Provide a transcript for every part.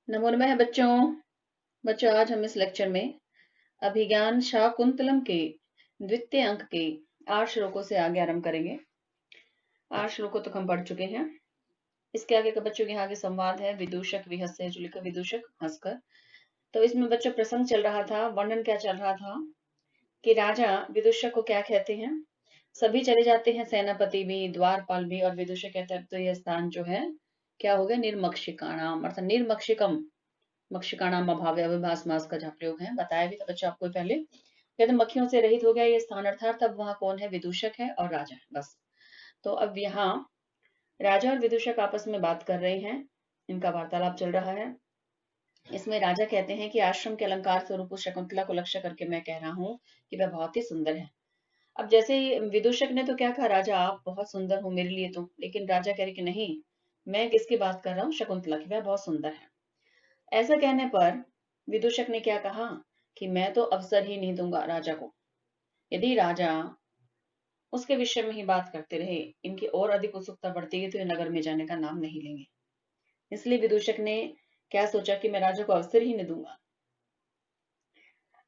नमो नमः बच्चों। बच्चों, आज हम इस लेक्चर में अभिज्ञान शाकुंतलम के द्वितीय अंक के 8 श्लोकों से आगे आरंभ करेंगे। 8 श्लोकों तक हम पढ़ चुके हैं। इसके आगे का बच्चों के आगे संवाद है विदूषक विहस्य, जो लिखा विदूषक हंसकर। तो इसमें बच्चों प्रसंग चल रहा था, वर्णन क्या चल रहा था कि राजा विदूषक को क्या कहते हैं। सभी चले जाते हैं, सेनापति भी, द्वारपाल भी, और विदूषक कहते हैं तो यह स्थान जो है क्या हो गया, निर्मक्षिकाणाम अर्थात निर्मक्षिकम। मक्षिकाणाम अभाव अविभास मास का जहाँ प्रयोग है, बताया भी था बच्चों आपको पहले। कहते मक्खियों से रहित हो गया ये स्थान, अर्थात अब वहां कौन है, विदूषक है और राजा है, बस। तो अब यहाँ राजा और विदूषक आपस में बात कर रहे हैं, इनका वार्तालाप चल रहा है। इसमें राजा कहते हैं कि आश्रम के अलंकार स्वरूप उस शकुंतला को लक्ष्य करके मैं कह रहा हूँ कि वह बहुत ही सुंदर है। अब जैसे ही विदूषक ने तो क्या कहा, राजा आप बहुत सुंदर हो मेरे लिए तो, लेकिन राजा कह रहे कि नहीं, मैं किसकी बात कर रहा हूँ, शकुंतला की, वह बहुत सुंदर है। ऐसा कहने पर विदूषक ने क्या कहा कि मैं तो अवसर ही नहीं दूंगा राजा को। यदि राजा उसके विषय में ही बात करते रहे, इनकी और अधिक उत्सुकता बढ़ती गई, तो ये नगर में जाने का नाम नहीं लेंगे। इसलिए विदूषक ने क्या सोचा कि मैं राजा को अवसर ही नहीं दूंगा।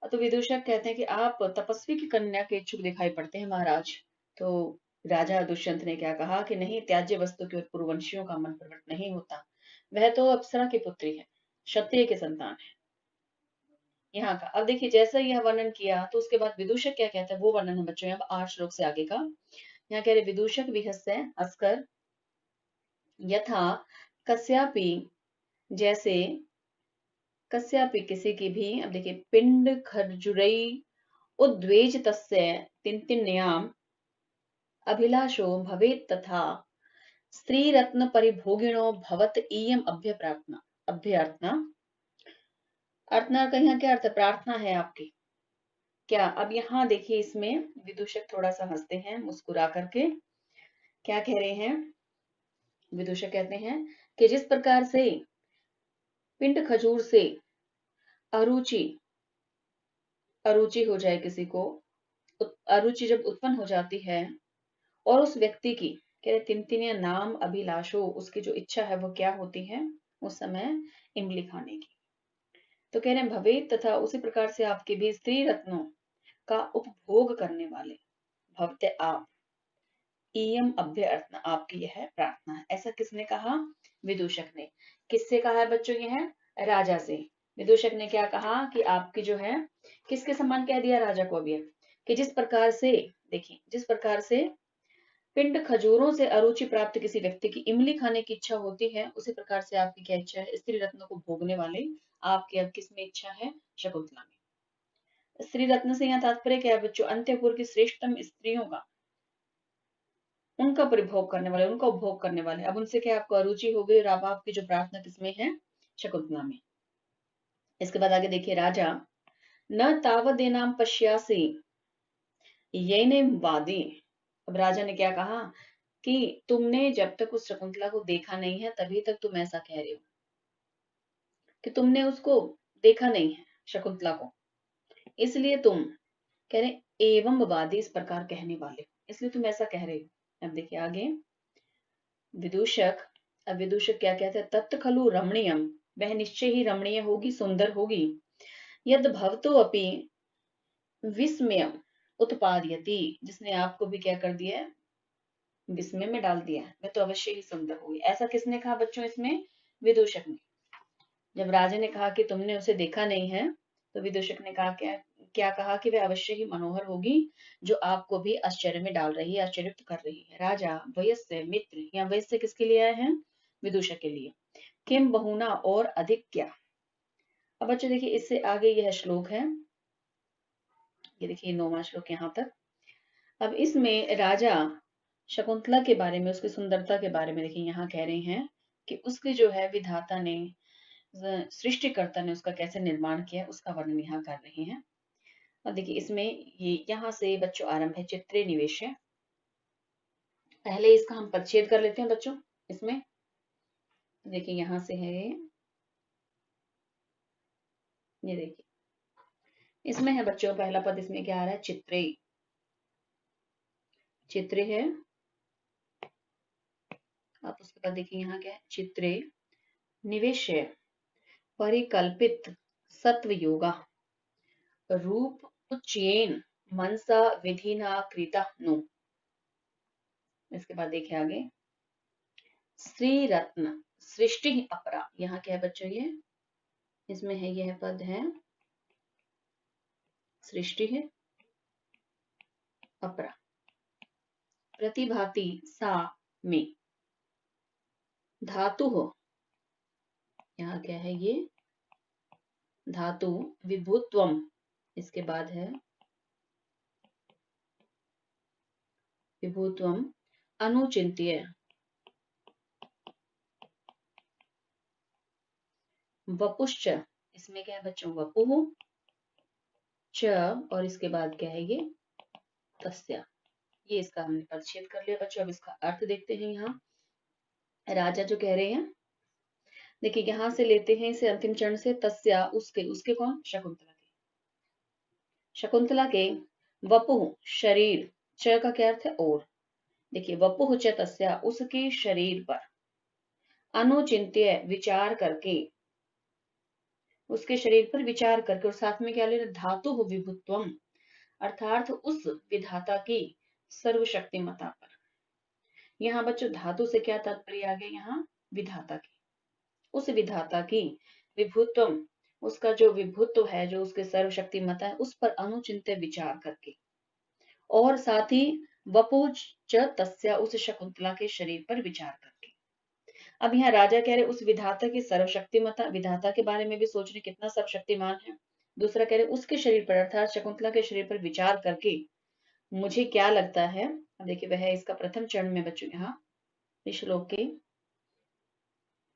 तो विदूषक कहते हैं कि आप तपस्वी की कन्या के इच्छुक दिखाई पड़ते हैं महाराज। तो राजा दुष्यंत ने क्या कहा कि नहीं, त्याज्य वस्तु की ओर पूर्ववंशियों का मन प्रवृत्त नहीं होता। वह तो अप्सरा की पुत्री है, क्षत्रिय के संतान है यहाँ का। अब देखिए, जैसा यह वर्णन किया तो उसके बाद विदूषक क्या कहता है वो वर्णन है बच्चों, यहाँ 8 श्लोक से आगे का। यहाँ कह रहे विदूषक विहस्य हंसकर, यथा कस्यापि, जैसे कस्यापि किसी की भी। अब देखिए, पिंड खरजुरई उद्वेज तस्य तिन्तिन्याम अभिलाषो भवेत् तथा स्त्री रत्न परिभोगिनो भवत इयम अभ्य प्रार्थना। अभ्यर्थना, अर्थना का यहाँ क्या अर्थ है, प्रार्थना है आपकी क्या। अब यहाँ देखिए, इसमें विदूषक थोड़ा सा हंसते हैं मुस्कुरा करके, क्या कह रहे हैं। विदूषक कहते हैं कि जिस प्रकार से पिंड खजूर से अरुचि अरुचि हो जाए किसी को, अरुचि जब उत्पन्न हो जाती है, और उस व्यक्ति की कह रहे तिनतिनिया नाम अभिलाषो, उसकी जो इच्छा है वो क्या होती है उस समय, इमली खाने की। तो कह रहे हैं भवे तथा उसी प्रकार से आपके भी स्त्री रत्नों का उपभोग करने वाले भवते आप इयम अभ्य अर्थना, आपकी यह प्रार्थना है। ऐसा किसने कहा, विदूषक ने। किससे कहा है बच्चों, यह राजा से। विदूषक ने क्या कहा कि आपकी जो है, किसके समान कह दिया राजा को अभी, कि जिस प्रकार से, देखिए जिस प्रकार से पिंड खजूरों से अरुचि प्राप्त किसी व्यक्ति की इमली खाने की इच्छा होती है, उसी प्रकार से आपकी क्या इच्छा है, स्त्री रत्नों को भोगने वाले आपकी अब किस में इच्छा है, शकुंतला में। स्त्री रत्न से यहाँ तात्पर्य क्या है बच्चों, अंत्यपुर की श्रेष्ठतम स्त्रियों का, उनका परिभोग करने वाले, उनका उपभोग करने वाले। अब उनसे क्या आपको अरुचि हो गई, और अब आपकी जो प्रार्थना किसमें है, शकुंतला में। इसके बाद आगे देखिए, राजा न तावदेनाम पश्यासी ये ने वादी। अब राजा ने क्या कहा कि तुमने जब तक उस शकुंतला को देखा नहीं है तभी तक तुम ऐसा कह रहे हो, कि तुमने उसको देखा नहीं है शकुंतला को, इसलिए तुम कह रहे एवं वादी, इस प्रकार कहने वाले, इसलिए तुम ऐसा कह रहे हो। अब देखिए आगे विदूषक। अब विदूषक क्या कहते हैं, तत्त खलु रमणीयम, वह निश्चय ही रमणीय होगी, सुंदर होगी। यद भवतो अपि विस्मयम उत्पादयति, जिसने आपको भी क्या कर दिया है, विस्मय में डाल दिया है, वह तो अवश्य ही सुंदर होगी। ऐसा किसने कहा बच्चों, इसमें विदूषक ने। जब राजा ने कहा कि तुमने उसे देखा नहीं है, तो विदूषक ने कहा क्या, क्या कहा कि वह अवश्य ही मनोहर होगी, जो आपको भी आश्चर्य में डाल रही है, आश्चर्य कर रही है। राजा वयस्य मित्र, या वयस्य किसके लिए आए हैं, विदूषक के लिए। किम बहुना, और अधिक क्या। अब बच्चों देखिए, इससे आगे यह श्लोक है, ये देखिए 9वां श्लोक यहाँ तक। अब इसमें राजा शकुंतला के बारे में, उसकी सुंदरता के बारे में देखिए यहाँ कह रहे हैं कि उसकी जो है विधाता ने, सृष्टिकर्ता ने उसका कैसे निर्माण किया, उसका वर्णन यहाँ कर रहे हैं। और देखिए इसमें ये यहाँ से बच्चों आरंभ है चित्रे निवेश है। पहले इसका हम परिच्छेद कर लेते हैं बच्चों। इसमें देखिए यहाँ से है, ये देखिए इसमें है बच्चों, पहला पद इसमें क्या आ रहा है, चित्रे, चित्रे है। आप उसके बाद देखिए यहाँ क्या है, चित्रे निवेश है, परिकल्पित सत्व योगा रूप उच्चैन मनसा विधिना कृता नु। इसके बाद देखिए आगे, श्री रत्न सृष्टि अपरा, यहाँ क्या है बच्चों, ये इसमें है, यह पद है सृष्टि है अपरा, प्रतिभाति सा में, धातु हो, यहाँ क्या है ये धातु, विभुत्वम, इसके बाद है विभुत्वम अनुचिंत्य, वपुश्च, इसमें क्या है बच्चों, वपुः च, और इसके बाद क्या है ये तस्या। ये इसका हमने परिच्छेद कर लिया बच्चों। अब इसका अर्थ देखते हैं। यहाँ राजा जो कह रहे हैं, देखिए यहां से लेते हैं इसे अंतिम चरण से, तस्या उसके, उसके कौन, शकुंतला के, शकुंतला के, वपुः शरीर, च का क्या अर्थ है और, देखिए वपुः च तस्या उसके शरीर पर, अनुचिंत्य विचार करके, उसके शरीर पर विचार करके, और साथ में क्या ले रहे, धातु विभुत्वम, अर्थात उस विधाता की सर्वशक्तिमता पर। यहाँ बच्चों धातु से क्या तात्पर्य आ गया, यहाँ विधाता की, उस विधाता की, विभुत्वम उसका जो विभुत्व है, जो उसके सर्वशक्तिमता है, उस पर अनुचिंत्य विचार करके, और साथ ही वपुज च तस्या उस शकुंतला के शरीर पर विचार करके। अब यहाँ राजा कह रहे उस विधाता की सर्वशक्तिमता, विधाता के बारे में भी सोच रहे कितना सर्वशक्तिमान है। दूसरा कह रहे उसके शरीर पर अर्थात शकुंतला के शरीर पर विचार करके मुझे क्या लगता है। अब देखिए वह है इसका प्रथम चरण में बच्चों, यहाँ इस श्लोक के।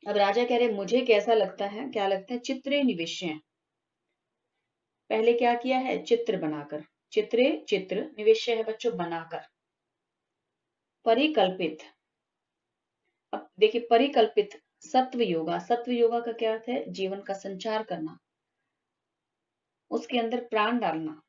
अब राजा कह रहे मुझे कैसा लगता है, क्या लगता है, चित्रे निवेश्य, पहले क्या किया है, चित्र बनाकर, चित्रे चित्र, निवेश्य है बच्चों बनाकर, परिकल्पित। अब देखिए परिकल्पित सत्व योगा, सत्व योगा का क्या अर्थ है, जीवन का संचार करना, उसके अंदर प्राण डालना।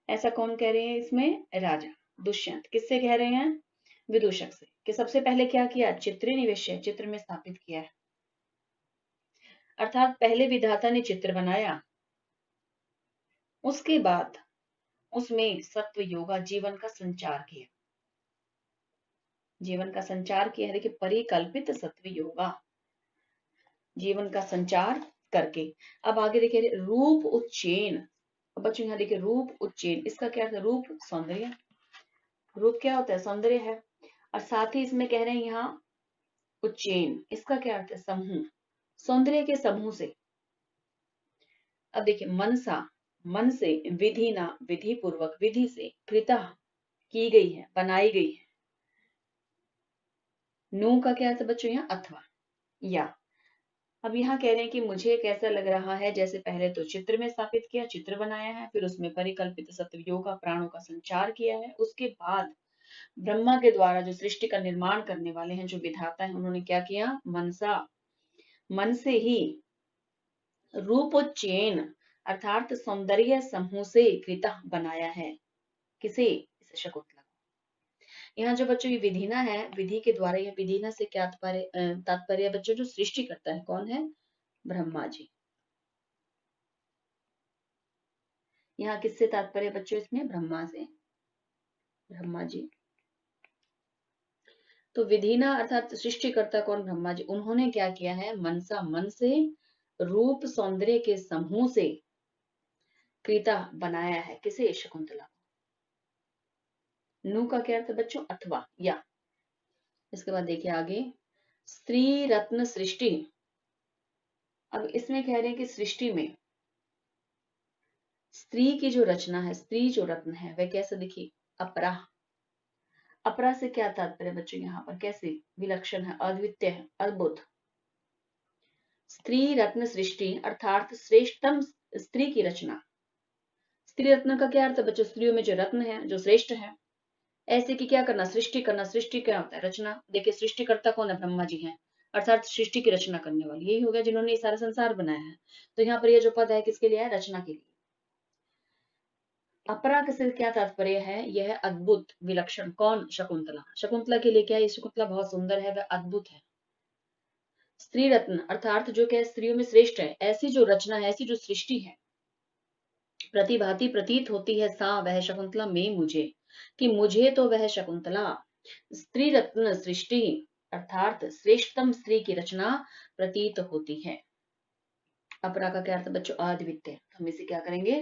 ऐसा कौन कह रहे हैं इसमें, राजा दुष्यंत। किससे कह रहे हैं, विदूषक से, कि सबसे पहले क्या किया, चित्रे निवेश्य, चित्र में स्थापित किया है, अर्थात पहले विधाता ने चित्र बनाया, उसके बाद उसमें सत्व योगा जीवन का संचार किया, जीवन का संचार किया है। देखिए परिकल्पित सत्व योगा, जीवन का संचार करके। अब आगे देखिए रूप उच्चैन, बच्चों यहाँ देखिए रूप उच्चैन, इसका क्या है, रूप सौंदर्य, रूप क्या होता है, सौंदर्य है, और साथ ही इसमें कह रहे हैं यहाँ उच्चैन, इसका क्या अर्थ है, समूह, सौंदर्य के समूह से। अब देखिए मनसा, मन से, विधि ना विधि पूर्वक, विधि से, कृता की गई है, बनाई गई है, नु का क्या अर्थ है बच्चों यहाँ, अथवा या। अब यहाँ कह रहे हैं कि मुझे कैसा लग रहा है, जैसे पहले तो चित्र में स्थापित किया, चित्र बनाया है, फिर उसमें परिकल्पित सत्व योगा प्राणों का संचार किया है, उसके बाद ब्रह्मा के द्वारा जो सृष्टि का निर्माण करने वाले हैं, जो विधाता है, उन्होंने क्या किया, मनसा मन से ही, रूपोच्चैन अर्थात सौंदर्य समूह से, कृता बनाया है, किसे, इस शकुंतला को। यहाँ जो बच्चों ये विधिना है, विधि के द्वारा, यह विधिना से क्या तात्पर्य बच्चों, जो सृष्टि करता है कौन है, ब्रह्मा जी। यहाँ किससे तात्पर्य बच्चों, इसमें ब्रह्मा से, ब्रह्मा जी। तो विधिना अर्थात सृष्टिकर्ता कौन, ब्रह्मा जी। उन्होंने क्या किया है, मनसा मन से, रूप सौंदर्य के समूह से, कृता बनाया है, किसे, शकुंतला। नु का क्या अर्थ है बच्चों, अथवा या। इसके बाद देखिए आगे, स्त्री रत्न सृष्टि। अब इसमें कह रहे हैं कि सृष्टि में स्त्री की जो रचना है, स्त्री जो रत्न है, वह कैसे, देखिए अपरा, अपरा से क्या तात्पर्य बच्चों, यहाँ पर कैसे, विलक्षण है, अद्वितीय है, अद्भुत। स्त्री रत्न सृष्टि अर्थात श्रेष्ठतम स्त्री की रचना। स्त्री रत्न का क्या अर्थ है बच्चों, स्त्रियों में जो रत्न है, जो श्रेष्ठ है, ऐसे की क्या करना, सृष्टि करना। सृष्टि क्या होता है, रचना। देखिए सृष्टिकर्ता कौन है, ब्रह्मा जी हैं, अर्थात सृष्टि की रचना करने वाले यही हो गया, जिन्होंने ये सारा संसार बनाया है। तो यहाँ पर ये जो पद है किसके लिए है, रचना के लिए। अपरा से क्या तात्पर्य है, यह अद्भुत विलक्षण, कौन, शकुंतला। शकुंतला के लिए क्या है, शकुंतला बहुत सुंदर है, वह अद्भुत है। स्त्री रत्न अर्थात जो क्या स्त्रियों में श्रेष्ठ है, ऐसी जो रचना है, ऐसी जो सृष्टि है, प्रतिभाति प्रतीत होती है सा वह शकुंतला में मुझे, कि मुझे तो वह शकुंतला स्त्री रत्न सृष्टि अर्थात श्रेष्ठतम स्त्री की रचना प्रतीत होती है। अपरा का क्या अर्थ बच्चों? अद्वितीय। हम इसे क्या करेंगे?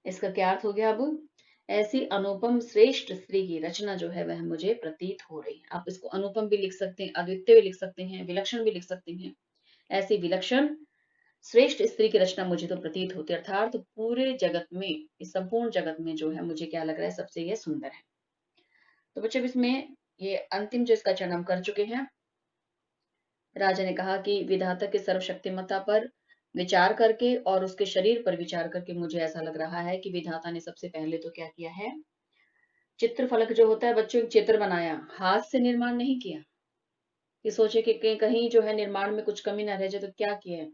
इसका क्या अर्थ हो गया? अब ऐसी अनुपम श्रेष्ठ स्त्री की रचना जो है वह मुझे प्रतीत हो रही है। आप इसको अनुपम भी लिख सकते हैं, अद्वितीय भी लिख सकते हैं, विलक्षण भी लिख सकते हैं। ऐसी विलक्षण श्रेष्ठ स्त्री की रचना मुझे तो प्रतीत होती है, अर्थात पूरे जगत में, इस संपूर्ण जगत में जो है मुझे क्या लग रहा है? सबसे यह सुंदर है। तो बच्चों इसमें ये अंतिम जो इसका चरण हम कर चुके हैं। राजा ने कहा कि विधाता की सर्वशक्तिमत्ता पर विचार करके और उसके शरीर पर विचार करके मुझे ऐसा लग रहा है कि विधाता ने सबसे पहले तो क्या किया है? चित्र फलक जो होता है बच्चों, एक चित्र बनाया, हाथ से निर्माण नहीं किया कि सोचे कि कहीं जो है निर्माण में कुछ कमी ना रह जाए, तो क्या किया है?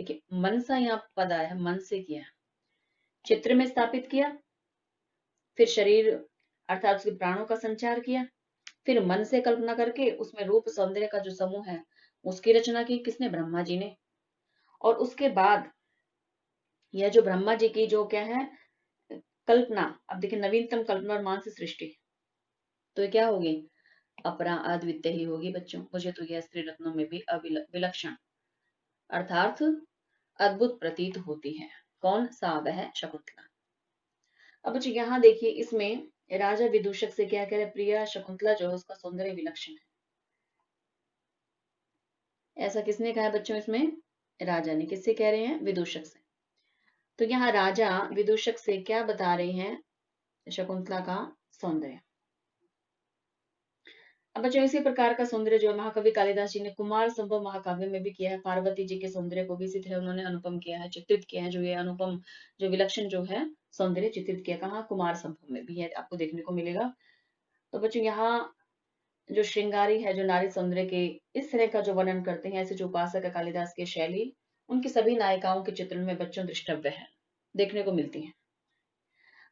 देखिए मन सा यहाँ पद आया है, मन से किया, चित्र में स्थापित किया, फिर शरीर अर्थात उसके प्राणों का संचार किया, फिर मन से कल्पना करके उसमें रूप सौंदर्य का जो समूह है उसकी रचना की। किसने? ब्रह्मा जी ने। और उसके बाद यह जो ब्रह्मा जी की जो क्या है कल्पना, अब देखिए नवीनतम कल्पना और मानसिक सृष्टि, तो ये क्या होगी? अपरा अद्वितीय ही होगी बच्चों। मुझे तो यह स्त्री रत्नों में भी विलक्षण अर्थात अद्भुत प्रतीत होती है। कौन सा? वह शकुंतला। अब बच्चों यहाँ देखिए, इसमें राजा विदूषक से क्या कह रहे? प्रिया शकुंतला जो है उसका सौंदर्य विलक्षण है। ऐसा किसने कहा बच्चों? इसमें राजा ने। किससे कह रहे हैं? विदूषक से। तो यहाँ राजा विदूषक से क्या बता रहे हैं? शकुंतला का सौंदर्य। अब बच्चों इसी प्रकार का सौंदर्य जो महाकवि कालिदास जी ने कुमार संभव महाकाव्य में भी किया है। पार्वती जी के सौंदर्य को भी इसी तरह उन्होंने अनुपम किया है, चित्रित किया है। जो ये अनुपम, जो विलक्षण जो है सौंदर्य चित्रित किया, कहाँ? कुमार संभव में भी है, आपको देखने को मिलेगा। तो बच्चों यहाँ जो श्रृंगारी है, जो नारी सौंदर्य के इस तरह का जो वर्णन करते हैं, ऐसे जो उपासक है कालिदास की शैली, उनकी सभी नायिकाओं के चित्रण में बच्चों दृष्टव्य है, देखने को मिलती है।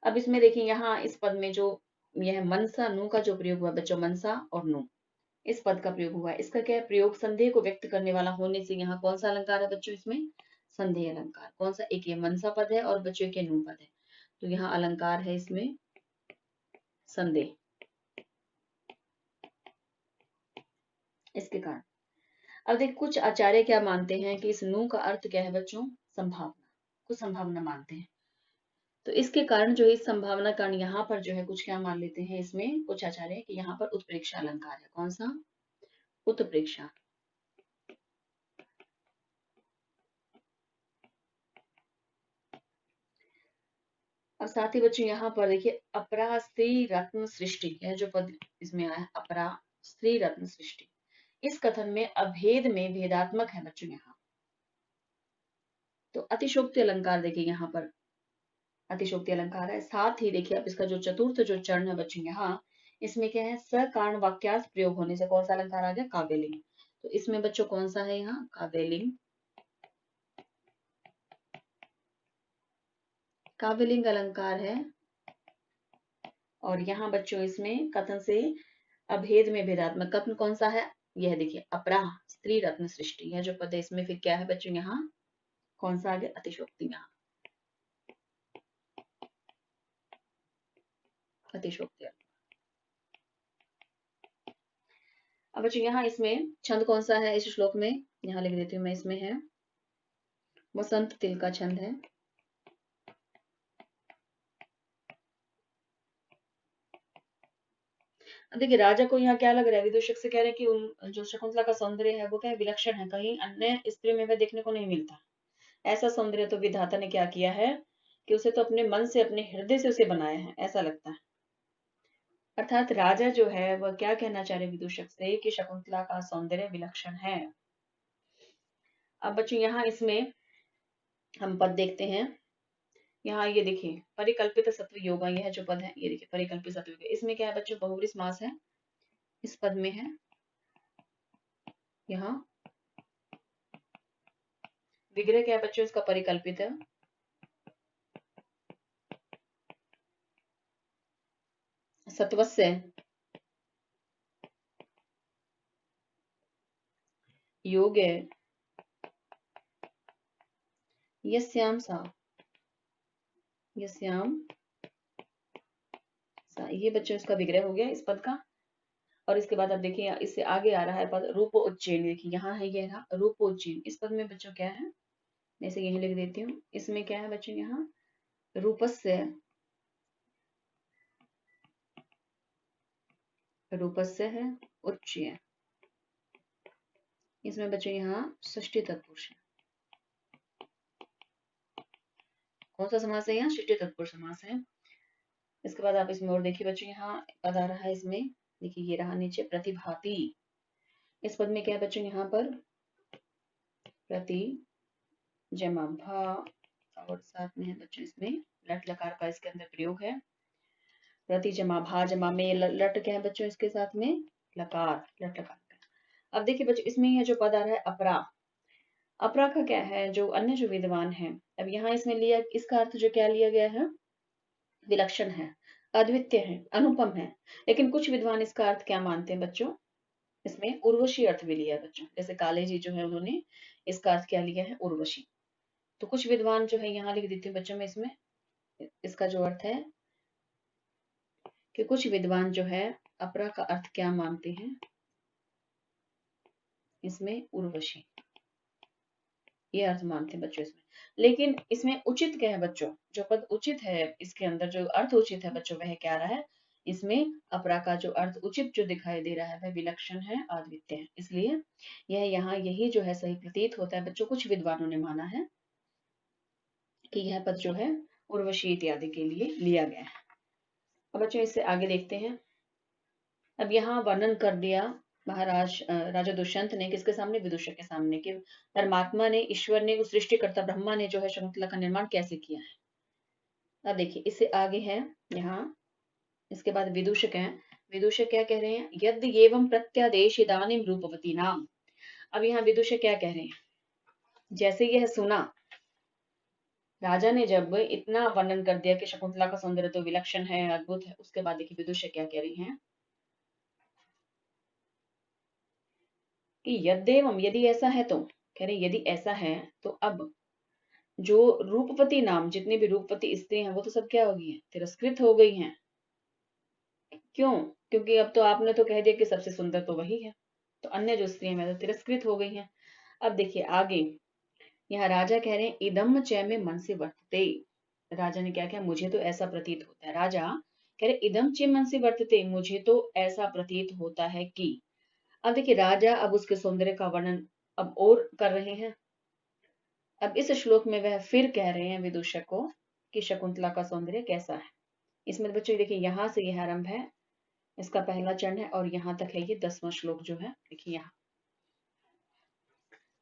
अब इसमें देखिए यहाँ इस पद में जो यह मनसा नु का जो प्रयोग हुआ बच्चों, मनसा और नु इस पद का प्रयोग हुआ है। इसका क्या है? प्रयोग संदेह को व्यक्त करने वाला होने से यहाँ कौन सा अलंकार है बच्चों? इसमें संदेह अलंकार। कौन सा? एक ये मनसा पद है और बच्चों के नु पद है, तो यहाँ अलंकार है इसमें संदेह। इसके कारण अब देखिए कुछ आचार्य क्या मानते हैं कि इस नु का अर्थ क्या है बच्चों? संभावना। कुछ संभावना मानते हैं। तो इसके कारण जो है इस संभावना कारण यहाँ पर जो है कुछ क्या मान लेते हैं इसमें कुछ आचार्य कि यहाँ पर उत्प्रेक्षा अलंकार है। कौन सा? उत्प्रेक्षा। और साथ ही बच्चों यहाँ पर देखिए अपरा स्त्री रत्न सृष्टि, यह जो पद इसमें आया है अपरा स्त्री रत्न सृष्टि, इस कथन में अभेद में भेदात्मक है बच्चों यहाँ। तो अतिशोक्ति अलंकार देखिए यहाँ पर अतिशोक्ति अलंकार है। साथ ही देखिए अब इसका जो चतुर्थ जो चरण है बच्चों यहाँ, इसमें क्या है? सकारण वाक्यार्थ प्रयोग होने से कौन सा अलंकार आ गया? काव्यलिंग। तो इसमें बच्चों कौन सा है यहाँ? काव्यलिंग। काव्यलिंग अलंकार है। और यहाँ बच्चों इसमें कथन से अभेद में भेदात्मक कथन कौन सा है? यह देखिए अपरा स्त्री रत्न सृष्टि है जो पद है, इसमें फिर क्या है बच्चों यहाँ? कौन सा आ गया? अतिशोक्ति। यहाँ अतिशोक्ति। अब बच्चों यहाँ इसमें छंद कौन सा है इस श्लोक में? यहाँ लिख देती हूँ मैं, इसमें है वसंत तिल का छंद है। अब देखिए राजा को यहाँ क्या लग रहा है? विदूषक से कह रहे हैं कि उन जो शकुंतला का सौंदर्य है वो क्या है? विलक्षण है, कहीं अन्य स्त्री में वह देखने को नहीं मिलता। ऐसा सौंदर्य तो विधाता ने क्या किया है कि उसे तो अपने मन से, अपने हृदय से उसे बनाया है, ऐसा लगता है। अर्थात राजा जो है वह क्या कहना चाह रहे विदूषक से कि शकुंतला का सौंदर्य विलक्षण है। अब बच्चों यहाँ इसमें हम पद देखते हैं। यहाँ ये देखिए परिकल्पित सत्व योगा, यह जो पद है ये देखिए परिकल्पित सत्व योगा, इसमें क्या है बच्चों? बहुव्रीहि समास है इस पद में है। यहाँ विग्रह क्या है बच्चों? इसका परिकल्पित है। सत्वस्य योगे यस्याम सा, यस्याम सा, ये बच्चों इसका विग्रह हो गया इस पद का। और इसके बाद आप देखिए इससे आगे आ रहा है पद रूप उच्चैन। देखिए यहाँ है ये रहा रूप उच्चैन। इस पद में बच्चों क्या है, मैं इसे यहीं लिख देती हूँ। इसमें क्या है बच्चों, यहाँ रूपस्य, रूपस्य है उच्चय। इसमें बच्चों यहाँ षष्ठी तत्पुरुष है। कौन सा समास है, यहाँ षष्ठी तत्पुरुष समास है। इसके बाद आप इसमें और देखिए बच्चों, यहाँ पद आ रहा है इसमें, देखिए ये रहा नीचे प्रतिभाति। इस पद में क्या है बच्चों, यहाँ पर प्रति जमा भा और साथ में है बच्चों इसमें लट लकार का इसके अंदर प्रयोग है। प्रति जमा भा जमा में लट क्या है बच्चों, इसके साथ में लकार, लट लकार का। अब देखिए बच्चों इसमें यह जो पद आ रहा है अपरा, अपरा का क्या है, जो अन्य जो विद्वान है। अब यहाँ इसमें लिया, इसका अर्थ जो क्या लिया गया है, विलक्षण है, अद्वितीय है, अनुपम है। लेकिन कुछ विद्वान इसका अर्थ क्या मानते हैं बच्चों, इसमें उर्वशी अर्थ भी लिया है बच्चों। जैसे काले जी जो है उन्होंने इसका अर्थ क्या लिया है, उर्वशी। तो कुछ विद्वान जो है यहाँ लिख देती हूँ बच्चों में, इसमें इसका जो अर्थ है कि कुछ विद्वान जो है अपरा का अर्थ क्या मानते हैं, इसमें उर्वशी, ये अर्थ मानते हैं बच्चों इसमें। लेकिन इसमें उचित क्या है बच्चों, जो पद उचित है इसके अंदर जो अर्थ उचित है बच्चों, वह क्या रहा है, इसमें अपरा का जो अर्थ उचित जो दिखाई दे रहा है वह विलक्षण है, अद्वितीय है। इसलिए यह यहाँ यही जो है सही प्रतीत होता है बच्चों। कुछ विद्वानों ने माना है कि यह पद जो है उर्वशी इत्यादि के लिए लिया गया है। अब बच्चों इससे आगे देखते हैं। अब यहाँ वर्णन कर दिया महाराज राजा दुष्यंत ने किसके सामने, विदूषक के सामने, कि परमात्मा ने, ईश्वर ने, उस सृष्टिकर्ता ब्रह्मा ने जो है शकुंतला का निर्माण कैसे किया है। अब देखिए इससे आगे है यहाँ, इसके बाद विदूषक है। विदूषक क्या कह रहे हैं, यद्य एवं प्रत्यादेश इदानीम रूपवती नाम। अब यहाँ विदूषक क्या कह रहे हैं, जैसे यह सुना, राजा ने जब इतना वर्णन कर दिया कि शकुंतला का सौंदर्य तो विलक्षण है, अद्भुत है, उसके बाद देखिए विदूषक क्या कह रही हैं कि यद्येवम, यदि ऐसा है तो, कह रहे यदि ऐसा है तो अब जो रूपवती नाम, जितनी भी रूपवती स्त्री हैं वो तो सब क्या हो गई हैं, तिरस्कृत हो गई हैं। क्यों, क्योंकि अब तो आपने तो कह दिया कि सबसे सुंदर तो वही है, तो अन्य जो स्त्री हैं तो तिरस्कृत हो गई हैं। अब देखिए आगे, यहाँ राजा कह रहे हैं इदम च में मन से वर्तते। राजा ने क्या किया, मुझे तो ऐसा प्रतीत होता है, राजा कह रहे इदम च मन से वर्तते, मुझे तो ऐसा प्रतीत होता है कि। अब देखिए राजा अब उसके सौंदर्य का वर्णन अब और कर रहे हैं। अब इस श्लोक में वह फिर कह रहे हैं विदूषक को कि शकुंतला का सौंदर्य कैसा है। इसमें बच्चों देखिए यहाँ से यह आरंभ है, इसका पहला चरण है और यहाँ तक है ये 10वां श्लोक जो है, देखिए यहाँ।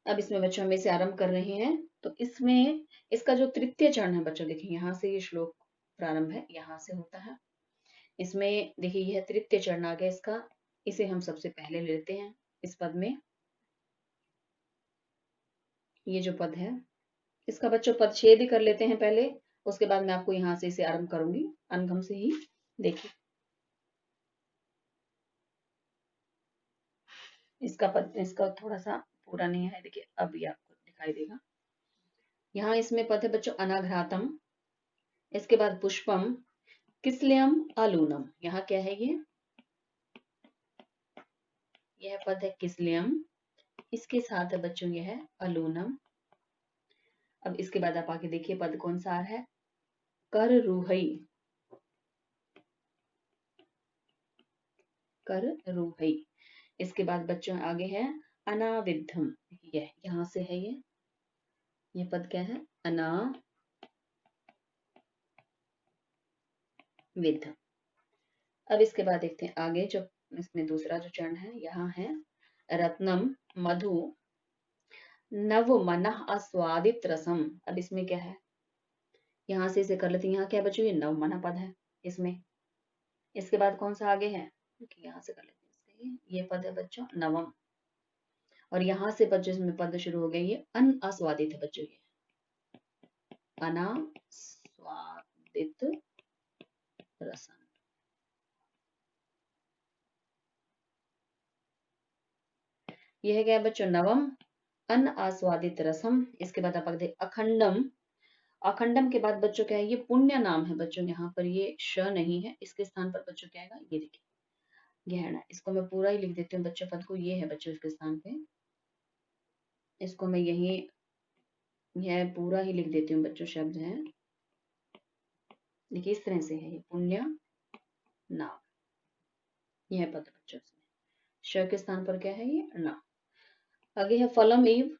अब इसमें बच्चों हम इसे आरंभ कर रहे हैं। तो इसमें इसका जो तृतीय चरण है बच्चों, देखिए यहाँ से ये श्लोक प्रारंभ है, यहाँ से होता है। इसमें देखिए यह तृतीय चरण आ गया इसका, इसे हम सबसे पहले लेते हैं। इस पद में ये जो पद है, इसका बच्चों पद छेद ही कर लेते हैं पहले, उसके बाद मैं आपको यहाँ से इसे आरंभ करूंगी अनघम से ही। देखिए इसका पद, इसका थोड़ा सा पूरा नहीं है, देखिए अब ये आपको दिखाई देगा। यहाँ इसमें पद है बच्चों अनाघ्रातम, इसके बाद पुष्पम, किसलियम, आलूनम। यहाँ क्या है ये, यह पद है किसलियम, इसके साथ है बच्चों यह है अलूनम। अब इसके बाद आप आगे देखिए पद कौन सा आ रहा है, कर रूहई, कर रूहई। इसके बाद बच्चों आगे है अनाविद्धम, यह यहाँ से है ये पद क्या है, अनाविद्ध। अब इसके बाद देखते हैं आगे, जो इसमें दूसरा जो चरण है, यहाँ है रत्नम, मधु, नव मनः आस्वादित रसम। अब इसमें क्या है, यहाँ से इसे कर लेते हैं। यहाँ क्या है बच्चों, ये नव मना पद है इसमें। इसके बाद कौन सा आगे है, यहाँ से कर लेते हैं इससे, ये पद है बच्चों नवम। और यहाँ से बच्चों इसमें पद शुरू हो गए, ये अन आस्वादित है बच्चों, ये अनास्वादित रसम। यह है क्या है बच्चों, नवम अन्न आस्वादित रसम। इसके बाद आप देख अखंडम। अखंडम के बाद बच्चों क्या है, ये पुण्य नाम है बच्चों, यहाँ पर ये श नहीं है, इसके स्थान पर बच्चों क्या आएगा, ये देखिए गहना। इसको मैं पूरा ही लिख देती हूँ बच्चों, पद को, ये है बच्चों इसके स्थान पे, इसको मैं यही यह पूरा ही लिख देती हूँ बच्चों, शब्द है देखिए इस तरह से है, ये पुण्य नाम, यह पद बच्चों इसमें श के स्थान पर क्या है, ये ना। आगे है फलम ईव,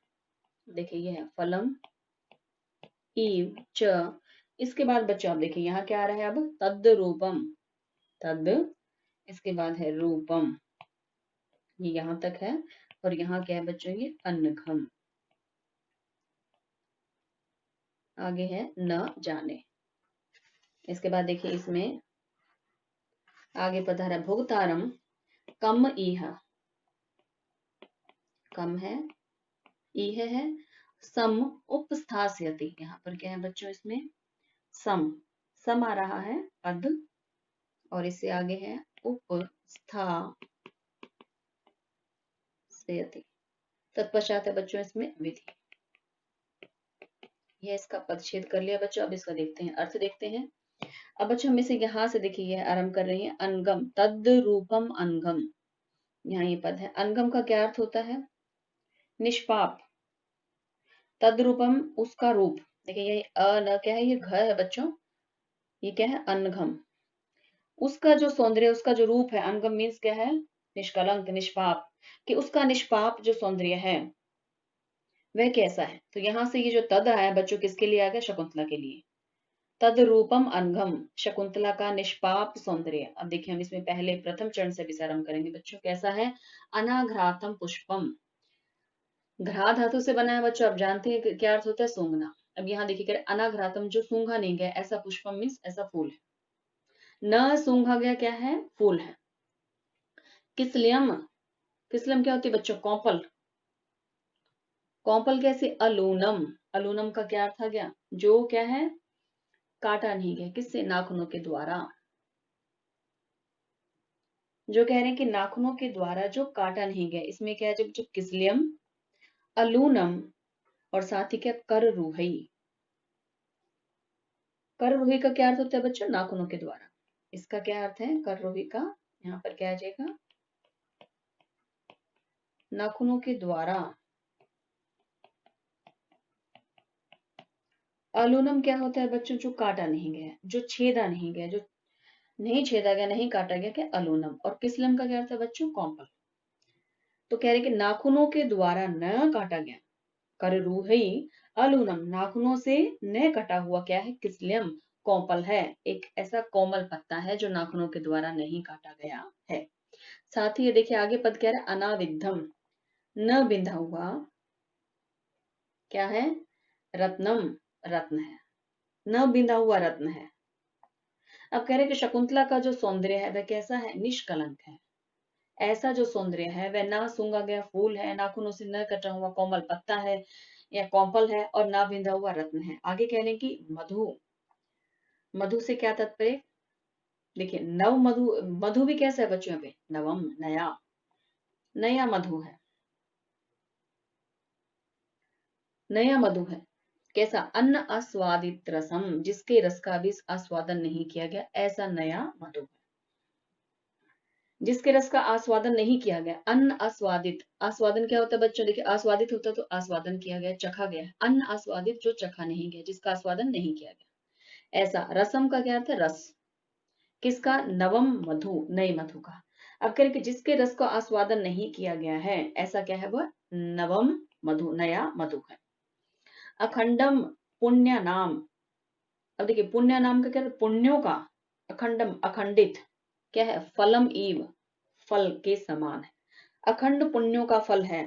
देखिए ये है फलम ईव च। इसके बाद बच्चों आप देखिए यहाँ क्या आ रहा है, अब तद रूपम, तद, इसके बाद है रूपम, ये यहाँ तक है, और यहाँ क्या है बच्चों, ये अनघम। आगे है न जाने। इसके बाद देखिए इसमें आगे पधारा भोगतारम कम इह, कम है, इह है, सम उपस्थास्यति। यहाँ पर क्या है बच्चों, इसमें सम, सम आ रहा है पद, और इससे आगे है उपस्थास्यति, तत्पश्चात है बच्चों इसमें विधि। यह इसका पदच्छेद कर लिया बच्चों, अब इसका देखते हैं अर्थ, देखते हैं। अब बच्चों हम इसे यहाँ से देखिए आरंभ कर रही है, अनगम, तद रूपम अनगम। यहाँ ये पद है, अनगम का क्या अर्थ होता है, निष्पाप। तद रूपम, उसका रूप, देखिए ये अ न क्या है, ये घ है बच्चों, ये क्या है अनघम। उसका जो सौंदर्य, उसका जो रूप है, अनगम मीन्स क्या है, निष्कलंक, निष्पाप, कि उसका निष्पाप जो सौंदर्य है वह कैसा है। तो यहाँ से ये जो तद आया है बच्चों, किसके लिए आ गया, शकुंतला के लिए। तद रूपम अनघम, शकुंतला का निष्पाप सौंदर्य। अब देखिए हम इसमें पहले प्रथम चरण से विचार करेंगे बच्चों, कैसा है, अनाघ्रातम पुष्पम। घ्रा धातु से बना है बच्चों, आप जानते हैं कि क्या अर्थ होता है, सूंघना। अब यहाँ देखिए कह रहे अनाघ्रातम, जो सूंघा नहीं गया, ऐसा पुष्पम मीन्स ऐसा फूल है, न सूंघा गया क्या है, फूल है। किसलियम, किसलियम क्या होती है बच्चों, कौपल। कौपल कैसे, अलूनम, अलूनम का क्या अर्थ आ गया, जो क्या है, काटा नहीं गया, किससे, नाखूनों के द्वारा। जो कह रहे हैं कि नाखूनों के द्वारा जो काटा नहीं गया, इसमें क्या है, जब जो किसलियम, अलूनम, और साथ ही क्या, कर रूहई। कर रूही का क्या अर्थ होता है बच्चों, नाखूनों के द्वारा। इसका क्या अर्थ है, कर रूही का, यहाँ पर क्या आ जाएगा, नाखूनों के द्वारा। अलूनम क्या होता है बच्चों, जो काटा नहीं गया, जो छेदा नहीं गया, जो नहीं छेदा गया, नहीं काटा गया, क्या अलूनम। और किसलम का क्या अर्थ है बच्चों, कौपल। तो कह रहे कि नाखूनों के द्वारा न काटा गया, कर रूही अलूनम, नाखूनों से न कटा हुआ क्या है, किसलियम, कौपल है, एक ऐसा कोमल पत्ता है जो नाखूनों के द्वारा नहीं काटा गया है। साथ ही ये देखिए आगे पद कह रहा है अनाविद्धम, न बिंधा हुआ क्या है, रत्नम, रत्न है, न बिंधा हुआ रत्न है। अब कह रहे कि शकुंतला का जो सौंदर्य है वह कैसा है, निष्कलंक है। ऐसा जो सौंदर्य है वह ना सूंघा गया फूल है, नाखूनों से न कटा हुआ कोमल पत्ता है या कौपल है, और ना बिंधा हुआ रत्न है। आगे कह रहे हैं कि मधु, मधु से क्या तात्पर्य, देखिए नव मधु, मधु भी कैसा है बच्चों पे, नवम, नया, नया मधु है, नया मधु है। कैसा, अन्न आस्वादित रसम, जिसके रस का भी आस्वादन नहीं किया गया, ऐसा नया मधु है, जिसके रस का आस्वादन नहीं किया गया। अन्न आस्वादित, आस्वादन क्या होता है बच्चों, देखिए आस्वादित होता तो आस्वादन किया गया, चखा गया। अन्न आस्वादित, जो चखा नहीं गया, जिसका आस्वादन नहीं किया गया। ऐसा रसम का क्या अर्थ है, रस, किसका, नवम मधु, नए मधु का। अब कह रहे कि जिसके रस का आस्वादन नहीं किया गया है, ऐसा क्या है, वह नवम मधु, नया मधु है। अखंडम पुण्य नाम। अब देखिए पुण्य नाम का क्या है, पुण्यों का, अखंडम अखंडित, क्या है, फलम ईव, फल के समान है। अखंड पुण्यों का फल है,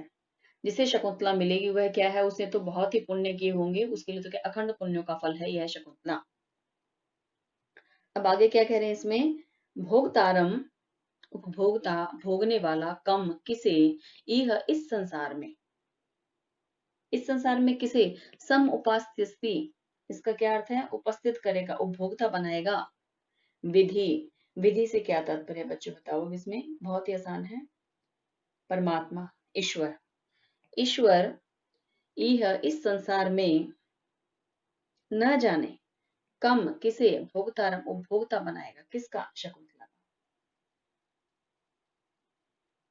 जिसे शकुंतला मिलेगी वह क्या है, उसने तो बहुत ही पुण्य किए होंगे, उसके लिए तो क्या अखंड पुण्यों का फल है यह शकुंतला। अब आगे क्या कह रहे हैं इसमें, भोगतारम, उपभोक्ता, भोगने वाला, कम, किसे, यह इस संसार में, इस संसार में किसे, सम उपास्यस्ति, इसका क्या अर्थ है, उपस्थित करेगा, उपभोक्ता बनाएगा। विधि, विधि से क्या तात्पर्य है बच्चों बताओ, इसमें बहुत ही आसान है, परमात्मा, ईश्वर। ईश्वर यह इस संसार में न जाने कम किसे भोक्तारम उपभोक्ता बनाएगा, किसका? शकुंतला।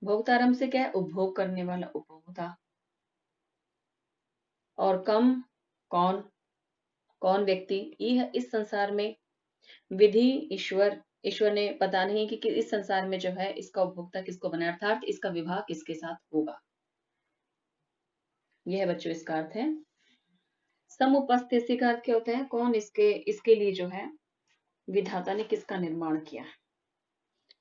भोक्तारम से क्या है? उपभोग करने वाला, उपभोक्ता। और कम कौन? कौन व्यक्ति? यह इस संसार में, विधि ईश्वर, ईश्वर ने पता नहीं कि इस संसार में जो है इसका उपभोक्ता किसको बनाए, अर्थात इसका विवाह किसके साथ होगा। यह है बच्चों इसका अर्थ है। समुपस्थिति का अर्थ क्या होता है? कौन इसके लिए जो है विधाता ने किसका निर्माण किया,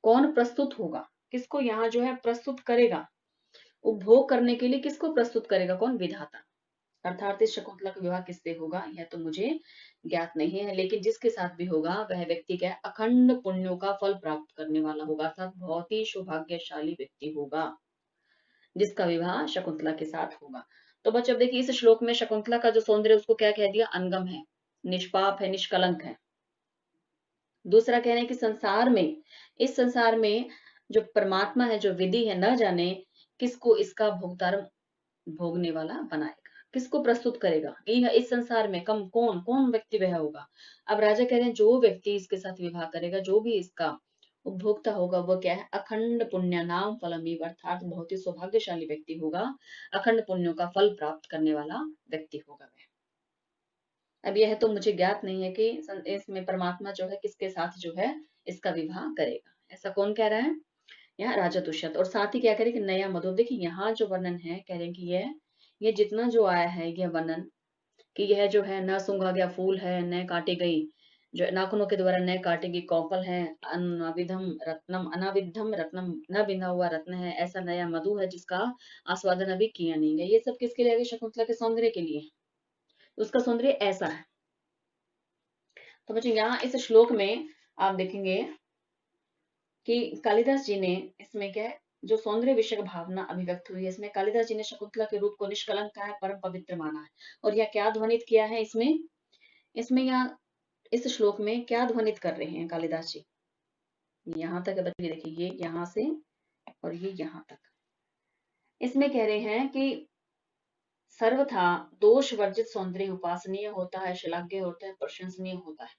कौन प्रस्तुत होगा, किसको यहाँ जो है प्रस्तुत करेगा, उपभोग करने के लिए किसको प्रस्तुत करेगा? कौन? विधाता। अर्थात इस शकुंतला का विवाह किससे होगा यह तो मुझे ज्ञात नहीं है, लेकिन जिसके साथ भी होगा वह व्यक्ति क्या है? अखंड पुण्यों का फल प्राप्त करने वाला होगा, अर्थात बहुत ही सौभाग्यशाली व्यक्ति होगा जिसका विवाह शकुंतला के साथ होगा। तो बच्चों देखिए इस श्लोक में शकुंतला का जो सौंदर्य उसको क्या कह दिया? अनगम है, निष्पाप है, निष्कलंक है। दूसरा कह रहे हैं कि संसार में, इस संसार में जो परमात्मा है, जो विधि है, न जाने किसको इसका भोगतार भोगने वाला बनाएगा, किसको प्रस्तुत करेगा। यह इस संसार में कम कौन कौन व्यक्ति वह होगा। अब राजा कह रहे हैं जो व्यक्ति इसके साथ विवाह करेगा, जो भी इसका उपभोक्ता होगा, वह क्या है? अखंड पुण्य नाम फलमीव, अर्थात बहुत ही सौभाग्यशाली व्यक्ति होगा, अखंड पुण्यों का फल प्राप्त करने वाला व्यक्ति होगा वह। अब यह तो मुझे ज्ञात नहीं है कि इसमें परमात्मा जो है किसके साथ जो है इसका विवाह करेगा, ऐसा कौन कह रहा है? यहाँ राजा दुष्यंत। और साथ ही क्या करें कि नया मधु, देखिए यहाँ जो वर्णन है कह रहे हैं कि यह जितना जो आया है यह वर्णन कि यह जो है न सूंघा गया फूल है, न काटी गई, जो नाखूनों के द्वारा न काटी गई कौपल है, अनाविधम रत्नम, न बिना हुआ रत्न है, ऐसा नया मधु है जिसका आस्वादन अभी किया नहीं गया। ये सब किसके लिए? शकुंतला के सौंदर्य के लिए, उसका सौंदर्य ऐसा है। तो बच्चों यहाँ इस श्लोक में आप देखेंगे कि कालिदास जी ने इसमें क्या है, जो सौंदर्य विषयक भावना अभिव्यक्त हुई है इसमें, कालिदास जी ने शकुंतला के रूप को निष्कलंक कहा है, परम पवित्र माना है। और यह क्या ध्वनित किया है इसमें? इसमें यहाँ इस श्लोक में क्या ध्वनित कर रहे हैं कालिदास जी? यहाँ तक है बच्चे, देखिए ये यहाँ से और ये यहाँ तक, इसमें कह रहे हैं कि सर्वथा दोष वर्जित सौंदर्य उपासनीय होता है, श्लाघ्य होता है, प्रशंसनीय होता है।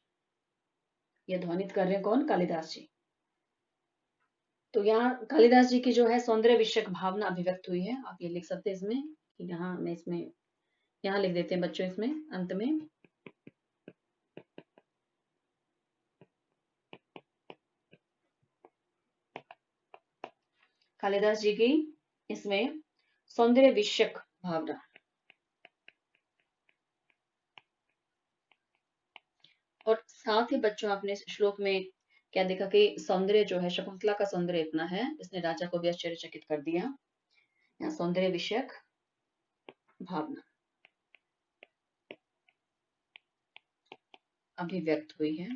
यह ध्वनित कर रहे हैं कौन? कालिदास जी। तो यहाँ कालिदास जी की जो है सौंदर्य विषयक भावना अभिव्यक्त हुई है। आप ये लिख सकते हैं इसमें, यहाँ मैं इसमें यहाँ लिख देते हैं बच्चों इसमें अंत में, कालिदास जी की इसमें सौंदर्य विषयक भावना। और साथ ही बच्चों आपने इस श्लोक में क्या देखा कि सौंदर्य जो है, शकुंतला का सौंदर्य इतना है इसने राजा को भी आश्चर्यचकित कर दिया। यहाँ सौंदर्य विषयक भावना अभिव्यक्त हुई है।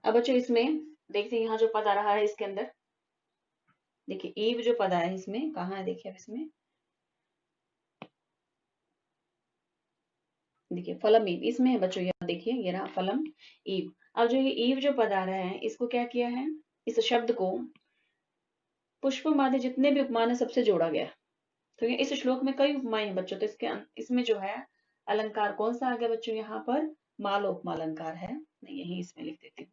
अब बच्चों इसमें देखते हैं यहाँ जो पद आ रहा है इसके अंदर, देखिए ईव जो पद आया है इसमें कहाँ है, देखिए अब इसमें देखिए फलम ईव, इसमें है बच्चों, ये देखिए ये रहा फलम ईव। अब जो ये ईव जो पद आ रहा है इसको क्या किया है, इस शब्द को पुष्पमादि जितने भी उपमान है सबसे जोड़ा गया। तो ये इस श्लोक में कई उपमाएं हैं बच्चों, तो इसमें जो है अलंकार कौन सा आ गया बच्चों? यहाँ पर मालोपमा अलंकार है, मैं यही इसमें लिख देती हूँ।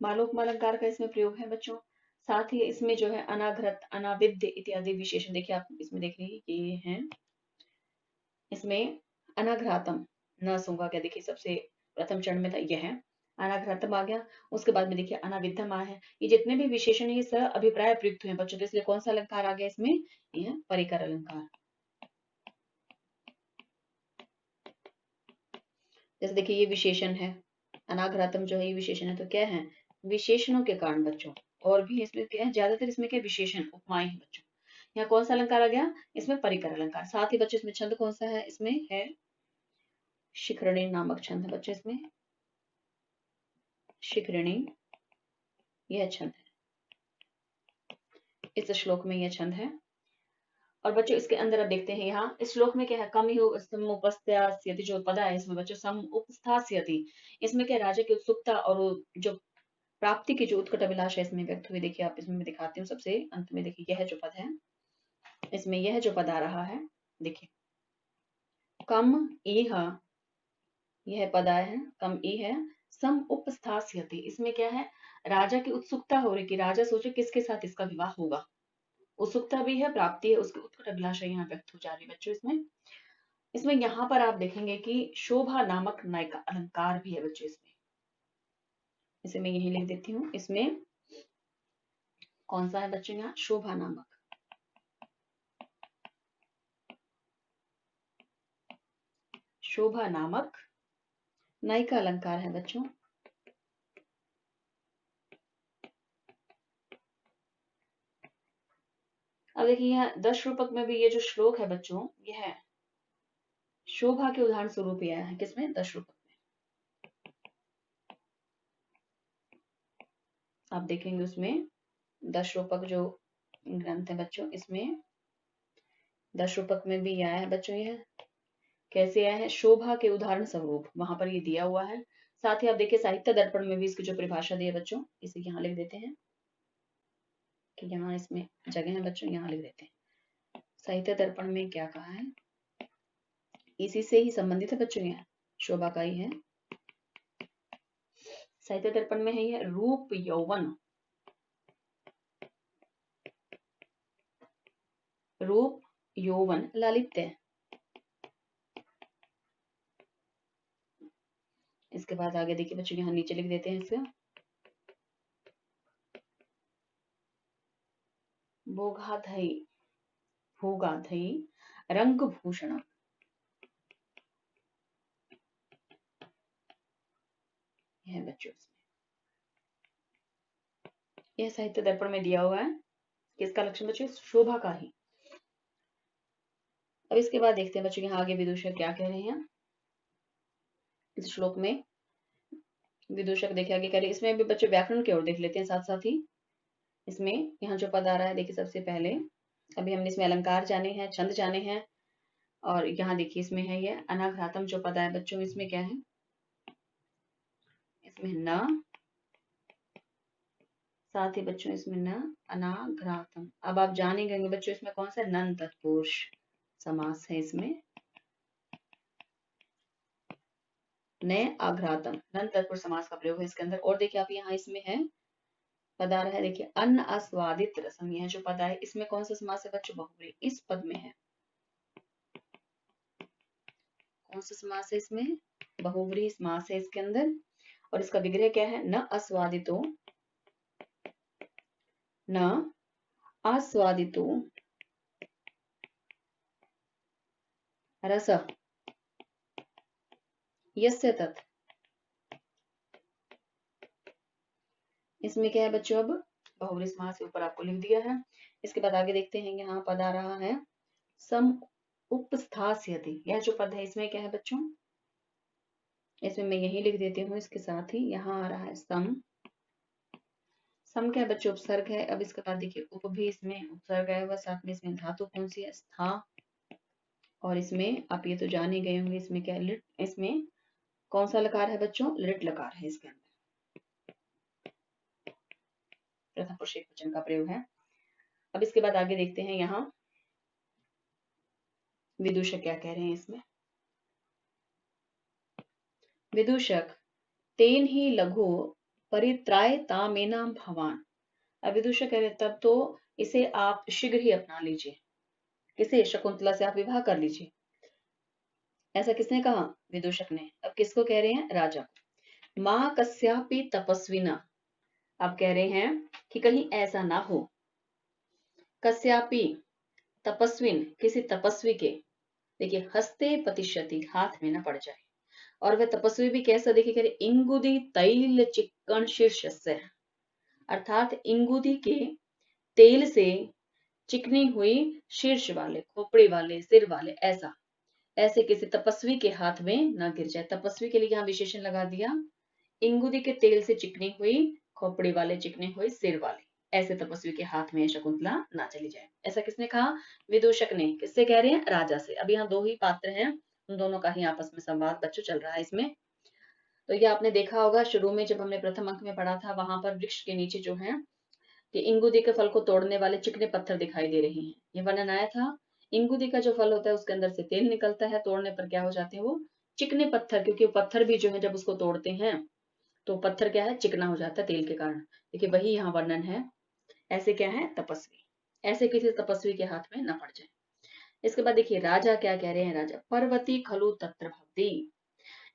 मालोपमा अलंकार का इसमें प्रयोग है बच्चों। साथ ही इसमें जो है अनाघृत, अनाविद्य इत्यादि विशेषण, देखिए आप इसमें देख रही है ये है इसमें अनाघ्रातम, न सूंघा गया, देखिए सबसे प्रथम चरण में था यह है अनाघ्रातम आ गया। उसके बाद में देखिए अनाविद्धम आया है। ये जितने भी विशेषण ये सब अभिप्राय प्रयुक्त हुए बच्चों, तो इसलिए कौन सा अलंकार आ गया इसमें? यह परिकर अलंकार। जैसे देखिए ये विशेषण है, अनाघ्रातम जो है ये विशेषण है, तो क्या है? विशेषणों के कारण बच्चों, और भी इसमें क्या है, ज्यादातर इसमें क्या विशेषण उपमाएं हैं बच्चों। यहाँ कौन सा अलंकार आ गया? इसमें परिकर अलंकार। साथ ही बच्चों इसमें छंद कौन सा है? इसमें है शिखरणी नामक छंद है बच्चों, इसमें शिखरणी यह छंद है, इस श्लोक में यह छंद है। और बच्चों इसके अंदर अब देखते हैं यहाँ इस श्लोक में क्या है, कम ही समुपस्थास्यति जो पद है इसमें बच्चों समुपस्थास्यति, इसमें क्या राजा की उत्सुकता और वो जो प्राप्ति की जो उत्कट अभिलाषा इसमें व्यक्त हुई। देखिए आप इसमें मैं दिखाती हूँ सबसे अंत में, देखिए यह जो पद है इसमें यह जो पद आ रहा है, देखिए कम इह, यह पद आया है कम ई है, सम उपस्थास्यति, इसमें क्या है राजा की उत्सुकता हो रही कि राजा सोचे किसके साथ इसका विवाह होगा, उत्सुकता भी है प्राप्ति है, उसकी उत्कट अभिलाषा यहाँ व्यक्त हो जा रही है बच्चों इसमें। इसमें यहाँ पर आप देखेंगे कि शोभा नामक नायिका अलंकार भी है बच्चों इसमें, इसे मैं यही लिख देती हूँ। इसमें कौन सा है बच्चों, यहाँ शोभा नामक, शोभा नामक नायिका अलंकार है बच्चों। अब देखिए यहाँ 10 रूपक में भी ये जो श्लोक है बच्चों, यह शोभा के उदाहरण स्वरूप ही आया है, किसमें 10 रूपक में। आप देखेंगे उसमें 10 रूपक जो ग्रंथ है बच्चों, इसमें 10 रूपक में भी आया है बच्चों, यह कैसे आया है, शोभा के उदाहरण स्वरूप वहां पर ये दिया हुआ है। साथ ही आप देखिए साहित्य दर्पण में भी इसकी जो परिभाषा दी है बच्चों, इसे यहाँ लिख देते हैं कि यहाँ इसमें जगह है बच्चों, यहाँ लिख देते हैं साहित्य दर्पण में क्या कहा है, इसी से ही संबंधित है बच्चों, यहाँ शोभा का ही है। साहित्य दर्पण में है ये रूप यौवन, रूप यौवन लालित्य। इसके बाद आगे देखिए बच्चों, यहाँ नीचे लिख देते हैं इसका भोगाधई, भोगाधई रंग भूषण, यह बच्चों यह साहित्य दर्पण में दिया हुआ है, किसका लक्षण बच्चों, शोभा का ही। अब इसके बाद देखते हैं बच्चों यहाँ आगे विदूषक क्या कह रहे हैं इस श्लोक में। विदूषक देखिए आगे कह रहे हैं, इसमें भी बच्चों व्याकरण की ओर देख लेते हैं साथ साथ ही। इसमें यहाँ जो पद आ रहा है देखिए सबसे पहले अभी हमने इसमें अलंकार जाने हैं, छंद जाने हैं, और यहाँ देखिए इसमें है ये अनाघ्रातम जो पद है बच्चों, इसमें क्या है, इसमें न, साथ ही बच्चों इसमें न अनाघ्रातम। अब आप जानेंगे बच्चों इसमें कौन सा नन तत्पुरुष समास है, इसमें न आघ्रातम नन तत्पुरुष समास का प्रयोग है इसके अंदर। और देखिए आप यहाँ इसमें है पद आ रहा है, देखिए अन्न आस्वादित रसम, यह जो पद है इसमें कौन सा समास है बच्चों, बहुव्रीहि, इस पद में है कौन सा समास है, इसमें बहुव्रीहि समास है इसके अंदर। और इसका विग्रह क्या है, न आस्वादितो, न आस्वादितो रस यस्य तत्, इसमें क्या है बच्चों, अब बहुव्रीहि समास के ऊपर आपको लिख दिया है। इसके बाद आगे देखते हैं, यहाँ पद आ रहा है सम उपस्थास्यति, यह जो पद है इसमें क्या है बच्चों, इसमें मैं यही लिख देती हूँ इसके साथ ही, यहाँ आ रहा है सम, सम क्या है बच्चों, उपसर्ग है। अब इसके बाद देखिए उप भी इसमें उपसर्ग है वह, साथ में इसमें धातु कौन सी है, स्था। और इसमें आप ये तो जान ही गए होंगे इसमें क्या है, लिट, इसमें कौन सा लकार है बच्चों, लिट लकार है इसके अंदर, प्रथम पुरुष एकवचन का प्रयोग है। अब इसके बाद आगे देखते हैं यहाँ विदूषक क्या कह रहे हैं इसमें। विदूषक तेन ही लघु परित्राय तामेनाम भवान, अब विदूषक कह रहे तब तो इसे आप शीघ्र ही अपना लीजिए, किसे, शकुंतला से आप विवाह कर लीजिए। ऐसा किसने कहा, विदूषक ने। अब किसको कह रहे हैं, राजा को। माँ कस्यापि तपस्विना, अब कह रहे हैं कि कहीं ऐसा ना हो, कस्यापि तपस्विन, किसी तपस्वी के, देखिए हस्ते पतिष्यति, हाथ में ना पड़ जाए। और वह तपस्वी भी कैसा, देखिए कह रहे इंगुदी तैल चिक्कण शीर्षस्य, अर्थात इंगुदी के तेल से चिकनी हुई शीर्ष वाले, खोपड़ी वाले, सिर वाले, ऐसा, ऐसे किसी तपस्वी के हाथ में न गिर जाए। तपस्वी के लिए यहाँ विशेषण लगा दिया, इंगुदी के तेल से चिकनी हुई खोपड़ी वाले, चिकने हुए सिर वाले, ऐसे तपस्वी के हाथ में शकुंतला ना चली जाए। ऐसा किसने कहा? विदूषक ने। किससे कह रहे हैं? राजा से। अब यहाँ दो ही पात्र हैं, उन दोनों का ही आपस में संवाद बच्चों चल रहा है इसमें। तो ये आपने देखा होगा शुरू में जब हमने प्रथम अंक में पढ़ा था, वहां पर वृक्ष के नीचे जो है कि इंगुदी के फल को तोड़ने वाले चिकने पत्थर दिखाई दे रहे हैं। ये वर्णन आया था। इंगुदी का जो फल होता है उसके अंदर से तेल निकलता है, तोड़ने पर क्या हो जाते हैं? वो चिकने पत्थर, क्योंकि वो पत्थर भी जो है जब उसको तोड़ते हैं तो पत्थर क्या है? चिकना हो जाता है तेल के कारण। देखिए वही यहाँ वर्णन है। ऐसे क्या है? तपस्वी, ऐसे किसी तपस्वी के हाथ में न पड़ जाए। इसके बाद देखिए राजा क्या कह रहे हैं। राजा, पर्वती खलु तत्र भवती,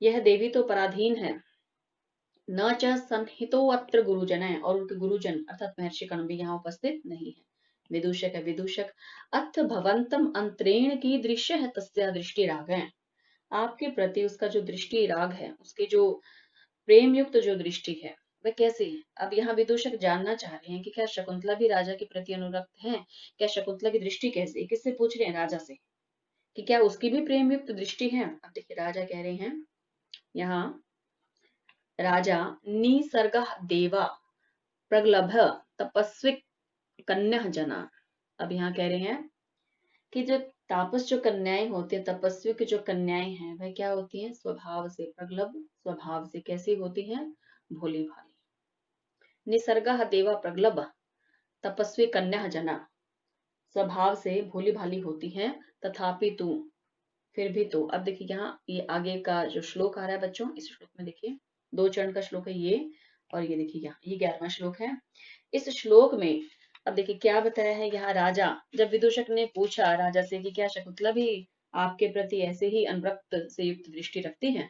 यह देवी तो पराधीन है। न च संहितो अत्र गुरुजन है, और उनके गुरुजन अर्थात महर्षि कर्ण भी यहाँ उपस्थित नहीं है। विदूषक है। विदूषक, अथ भवंतम अंतरेण की दृश्य है तस्या दृष्टि राग है, आपके प्रति उसका जो दृष्टि राग है, उसकी जो प्रेम युक्त जो दृष्टि है वह कैसी है? अब यहाँ विदूषक जानना चाह रहे हैं कि क्या शकुंतला भी राजा के प्रति अनुरक्त है, क्या शकुंतला की दृष्टि कैसी है? किससे पूछ रहे हैं? राजा से, कि क्या उसकी भी प्रेम युक्त दृष्टि है। अब देखिए राजा कह रहे हैं यहाँ, राजा निसर्ग देवा प्रगलभ तपस्वी कन्या जना। अब यहाँ कह रहे हैं कि जो तापस जो कन्याएं होती है, तपस्वियों की जो कन्याएं हैं वह क्या होती हैं? स्वभाव से प्रगल्भ, स्वभाव से कैसी होती हैं? भोली भाली। निसर्ग देवा प्रगल्भ तपस्वी कन्या जना, स्वभाव से भोली भाली होती हैं। तथापि तू, फिर भी तो। अब देखिए यहाँ ये आगे का जो श्लोक आ रहा है बच्चों, इस श्लोक में देखिए दो चरण का श्लोक है ये, और ये देखिए यहाँ ये 11वां श्लोक है। इस श्लोक में अब देखिए क्या बताया है यहाँ। राजा, जब विदूषक ने पूछा राजा से कि क्या शकुंतला भी आपके प्रति ऐसे ही अनुरक्त से युक्त दृष्टि रखती है,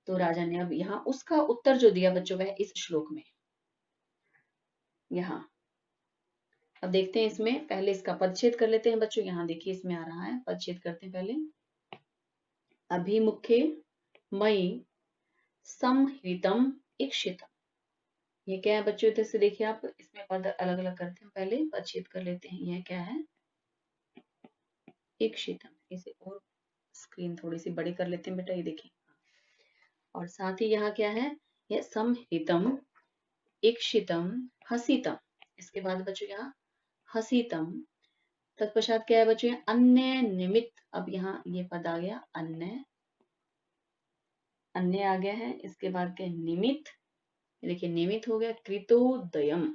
तो राजा ने अब यहाँ उसका उत्तर जो दिया बच्चों वह इस श्लोक में यहाँ। अब देखते हैं इसमें, पहले इसका पदच्छेद कर लेते हैं बच्चों। यहाँ देखिए इसमें आ रहा है, पदच्छेद करते हैं पहले। अभिमुखे मई समहितम इक्षितम, ये क्या है बच्चों? इधर से देखिए आप, इसमें पद अलग अलग करते हैं, पहले पदच्छेद कर लेते हैं। यह क्या है? इक्षितम। इसे और स्क्रीन थोड़ी सी बड़ी कर लेते हैं बेटा, ये देखिए। और साथ ही यहाँ क्या है? यह समहितम इक्षितम हसीतम। इसके बाद बच्चों यहाँ हसीतम, तत्पश्चात क्या है बच्चों? अन्य निमित्त। अब यहाँ ये पद आ गया अन्य, अन्य आ गया है। इसके बाद क्या? निमित्त। देखिए निमित्त हो गया कृतोदयम।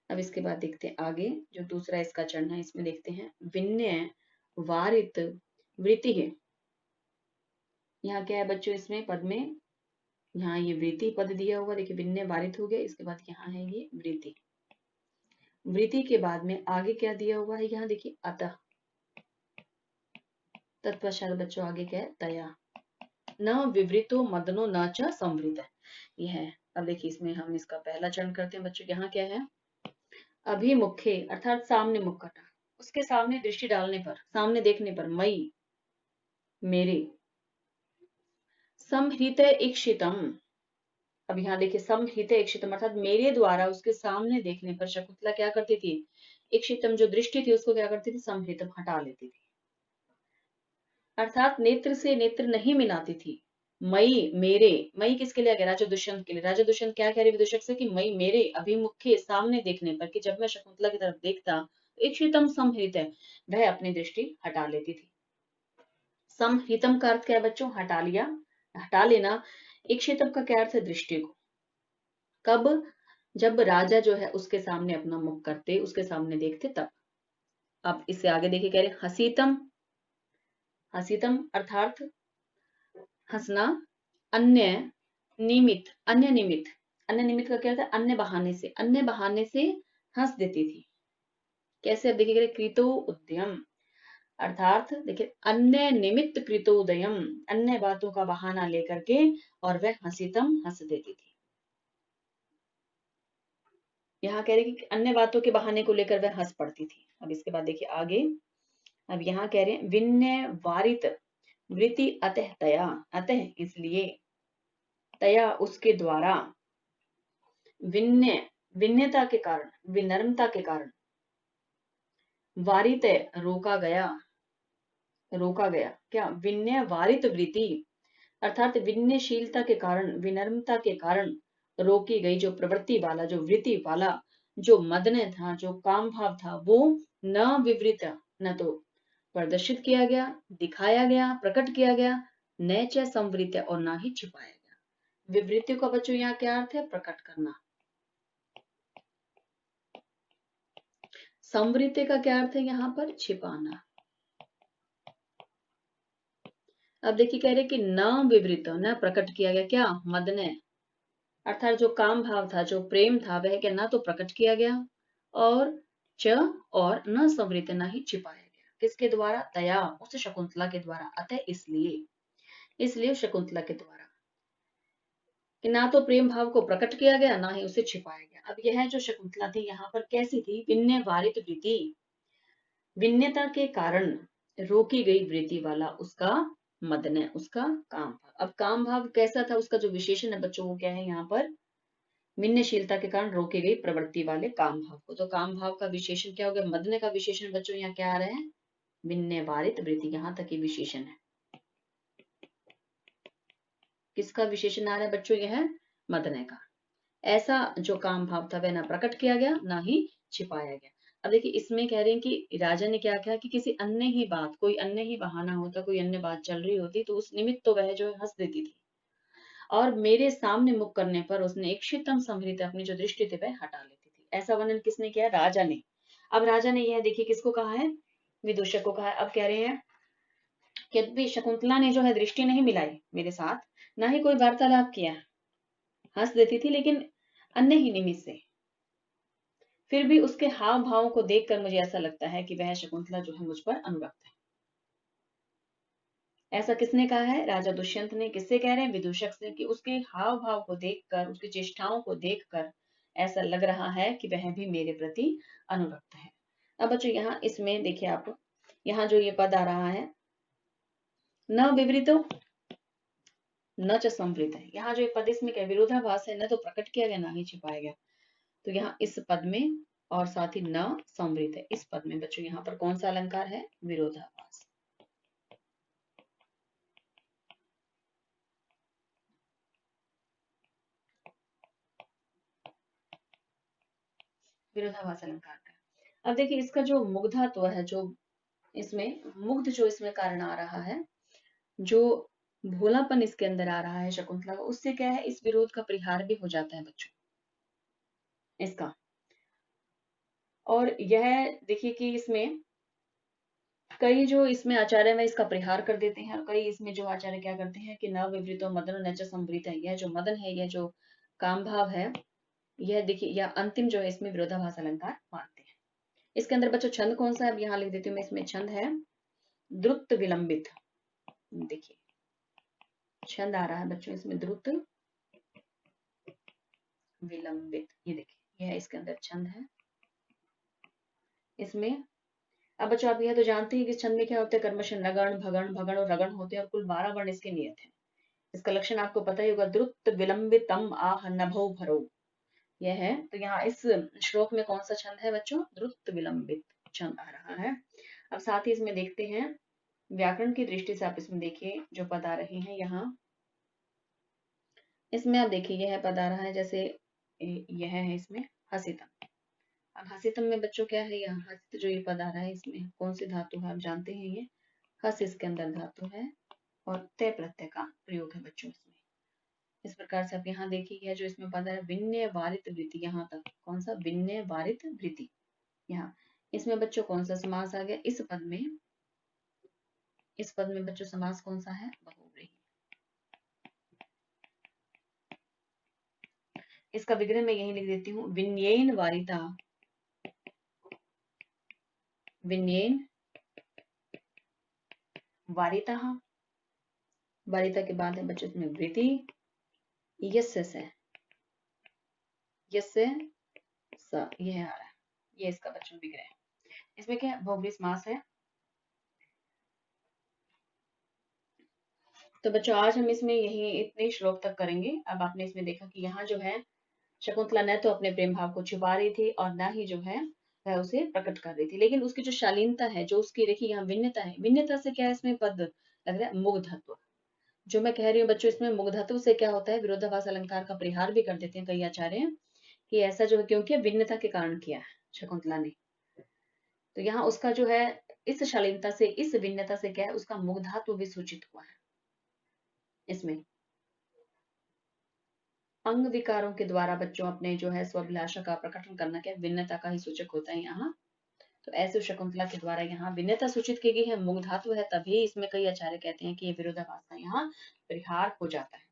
अब इसके बाद देखते हैं आगे जो दूसरा इसका चरण है, इसमें देखते हैं विनय वारित वृत्ति है। यहाँ क्या है बच्चों? इसमें पद में यहाँ ये वृत्ति पद दिया हुआ, देखिए विनय वारित हो गया। इसके बाद यहाँ है ये वृत्ति। वृत्ति के बाद में आगे क्या दिया हुआ है? यहाँ देखिए अतः। तत्पश्चात बच्चों आगे क्या है? तया। न विवृतो मदनो न च संवृत, यह है। अब देखिए इसमें हम इसका पहला चरण करते हैं बच्चों। यहाँ क्या है? अभिमुखे अर्थात सामने मुख करना, उसके सामने दृष्टि डालने पर, सामने देखने पर, मई मेरे, समहृत इक्षितम। अब यहाँ देखिए समहृत इक्षितम अर्थात मेरे द्वारा उसके सामने देखने पर शकुंतला क्या करती थी? इक्षितम जो दृष्टि थी उसको क्या करती थी? समहृतम हटा लेती थी, अर्थात नेत्र से नेत्र नहीं मिलाती थी। मई मेरे, मई किसके लिए आ गया? राजा दुष्यंत के लिए। राजा दुष्यंत क्या कह रहे विदूषक से कि मई मेरे अभिमुखे सामने देखने पर, कि जब मैं शकुंतला की तरफ देखता, इक्षितम समहृत है, वह अपनी दृष्टि हटा लेती थी। समहितम का अर्थ क्या है बच्चों? हटा लिया, हटा लेना। इक्षितम का क्या अर्थ है? दृष्टि को। कब? जब राजा जो है उसके सामने अपना मुख करते, उसके सामने देखते तब। अब इससे आगे देखिए कह रहे हसीतम। हसीतम अर्थात हंसना। अन्य निमित्त, अन्य निमित्त, अन्य निमित्त का क्या होता है? अन्य बहाने से, अन्य बहाने से हंस देती थी। कैसे? अब देखिए कृतो उद्यम अर्थात देखिए अन्य निमित्त कृतोदयम, अन्य बातों का बहाना लेकर के और वह हंसीतम हंस देती थी। यहाँ कह रहे कि अन्य बातों के बहाने को लेकर वह हंस पड़ती थी। अब इसके बाद देखिए आगे, अब यहाँ कह रहे हैं विनय वारित वृत्ति अतः तया, अतः इसलिए, तया उसके द्वारा, विनय विनयता के कारण, विनम्रता के कारण, वारित रोका गया, रोका गया क्या? विनय वारित वृत्ति अर्थात विनयशीलता के कारण, विनम्रता के कारण रोकी गई जो प्रवृत्ति वाला, जो वृत्ति वाला जो मदन था, जो काम भाव था, वो न विवृत, न तो प्रदर्शित किया गया, दिखाया गया, प्रकट किया गया, न च संवृत, और ना ही छिपाया गया। विवृत्ति का बच्चों यहाँ क्या अर्थ है? प्रकट करना। संवृत्ति का क्या अर्थ है यहाँ पर? छिपाना। अब देखिए कह रहे कि न विवृत, न प्रकट किया गया, क्या? मदन, अर्थात जो काम भाव था, जो प्रेम था, वह क्या ना तो प्रकट किया गया, और च और न संवृत, न ही छिपाया गया। किसके द्वारा? दया, उस शकुंतला के द्वारा। अतः इसलिए शकुंतला के द्वारा कि ना तो प्रेम भाव को प्रकट किया गया, ना ही उसे छिपाया गया। अब यह जो शकुंतला थी यहाँ पर कैसी थी? विनय वारित वृत्ति, विन्यता के कारण रोकी गई वृत्ति वाला उसका मदन है, उसका काम भाव। अब काम भाव कैसा था? उसका जो विशेषण है बच्चों, वो क्या है यहाँ पर? विनयशीलता के कारण रोकी गई प्रवृत्ति वाले काम भाव को। तो काम भाव का विशेषण क्या हो गया? मदन का विशेषण बच्चों यहाँ क्या आ रहे हैं? विनय वारित वृत्ति, यहाँ तक ये विशेषण है। किसका विशेषण आ रहा है बच्चों? यह मदन का। ऐसा जो काम भाव था वह ना प्रकट किया गया, ना ही छिपाया गया। अब देखिए इसमें कह रहे हैं कि राजा ने क्या किया कि किसी अन्य ही बात, कोई अन्य ही बहाना होता, कोई अन्य बात चल रही होती, तो उस निमित्त तो वह जो है हंस देती थी, और मेरे सामने मुख करने पर उसने एक शीतम संहृत, अपनी जो दृष्टि थी वह हटा लेती थी। ऐसा वर्णन किसने किया? राजा ने। अब राजा ने यह देखिए किसको कहा है? विदूषक को कहा है। अब कह रहे हैं कि यद्यपि शकुंतला ने जो है दृष्टि नहीं मिलाई मेरे साथ, ना ही कोई वार्तालाप किया, हंस देती थी लेकिन अन्य ही निमित्त से, फिर भी उसके हाव भावों को देखकर मुझे ऐसा लगता है कि वह शकुंतला जो है मुझ पर अनुरक्त है। ऐसा किसने कहा है? राजा दुष्यंत ने। किससे कह रहे हैं? विदूषक से, कि उसके हाव भाव को देखकर, उसकी चेष्टाओं को देखकर ऐसा लग रहा है कि वह भी मेरे प्रति अनुरक्त है। अब बच्चों यहाँ इसमें देखिए आप, यहाँ जो ये पद आ रहा है, न विवृतो न च संवृत है, यहाँ जो ये पद, इसमें क्या विरोधाभास है? न तो प्रकट किया गया, ना ही छिपाया गया। तो यहाँ इस पद में और साथ ही न संवृत है, इस पद में बच्चों यहाँ पर कौन सा अलंकार है? विरोधाभास। विरोधाभास अलंकार का। अब देखिए इसका जो मुग्धात्व है, जो इसमें मुग्ध, जो इसमें कारण आ रहा है, जो भोलापन इसके अंदर आ रहा है शकुंतला का, उससे क्या है? इस विरोध का परिहार भी हो जाता है बच्चों इसका। और यह देखिए कि इसमें कई जो इसमें आचार्य में इसका परिहार कर देते हैं, और कई इसमें जो आचार्य क्या करते हैं कि न विवृतो मदन न च संवृत है, यह जो मदन है, यह जो काम भाव है, यह देखिए यह अंतिम जो है इसमें विरोधाभास अलंकार मानते हैं। इसके अंदर बच्चों छंद कौन सा है? अब यहाँ लिख देती हूँ मैं, इसमें छंद है द्रुत विलंबित। देखिए छंद आ रहा है बच्चों इसमें द्रुत विलंबित, ये देखिए यह इसके अंदर छंद है इसमें। अब बच्चों आप यह तो जानते हैं कि छंद में क्या होता है? कर्मश नगण, भगण, भगण और रगण होते हैं, और कुल 12 वर्ण इसके नियत हैं। इसका लक्षण आपको पता ही होगा, द्रुत विलंबितम आह नभो भरो, यह है। तो यहाँ इस श्लोक में कौन सा छंद है बच्चों? द्रुत विलंबित छंद आ रहा है। अब साथ ही इसमें देखते हैं व्याकरण की दृष्टि से, आप इसमें देखिए जो पद आ रहे हैं यहाँ, इसमें आप देखिए यह पद आ रहा है, जैसे यह है इसमें हसितम। अब हसितम में बच्चों क्या है? यहाँ हसित जो ये पद आ रहा है, इसमें कौन सी धातु है? आप जानते हैं ये हस इसके अंदर धातु है, और तय प्रत्यय का प्रयोग है बच्चों इसमें। इस प्रकार से आप यहाँ देखिए यह जो इसमें पद है विन्य वारित वृत्ति, यहाँ तक कौन सा? विन्य वारित वृत्ति। यहाँ इसमें बच्चों कौन सा समास आ गया? इस पद में, इस पद में बच्चों समास कौन सा है? बहुव्रीहि। इसका विग्रह मैं यही लिख देती हूँ, विन्येन वारिता, विन्येन वारिता, वारिता के बाद है बच्चों इसमें वृत्ति, यस्य से, यस्य स, यह आ रहा है, ये इसका बच्चों विग्रह है। इसमें क्या बहुव्रीहि समास है। तो बच्चों आज हम इसमें यही इतने श्लोक तक करेंगे। अब आपने इसमें देखा कि यहाँ जो है शकुंतला न तो अपने प्रेम भाव को छुपा रही थी, और न ही जो है वह उसे प्रकट कर रही थी, लेकिन उसकी जो शालीनता है, जो उसकी देखिए यहाँ विन्यता है, विन्यता से क्या है इसमें पद लग रहा है? मुग्धत्व। जो मैं कह रही हूँ बच्चों, इसमें मुग्धत्व से क्या होता है? विरोधाभास अलंकार का परिहार भी कर देते हैं कई आचार्य, कि ऐसा जो है क्योंकि भिन्नता के कारण किया है शकुंतला ने। तो यहाँ उसका जो है इस शालीनता से, इस भिन्नता से क्या है, उसका मुग्धात्व भी सूचित हुआ है इसमें। अंग विकारों के द्वारा बच्चों अपने जो है स्वाभिलाषा का प्रकटन करना क्या भिन्नता का ही सूचक होता है यहाँ। तो ऐसे शकुंतला के द्वारा यहाँ भिन्नता सूचित की गई है, मुग्धात्व है, तभी इसमें कई आचार्य कहते हैं कि ये विरोधाभास का यहाँ परिहार हो जाता है।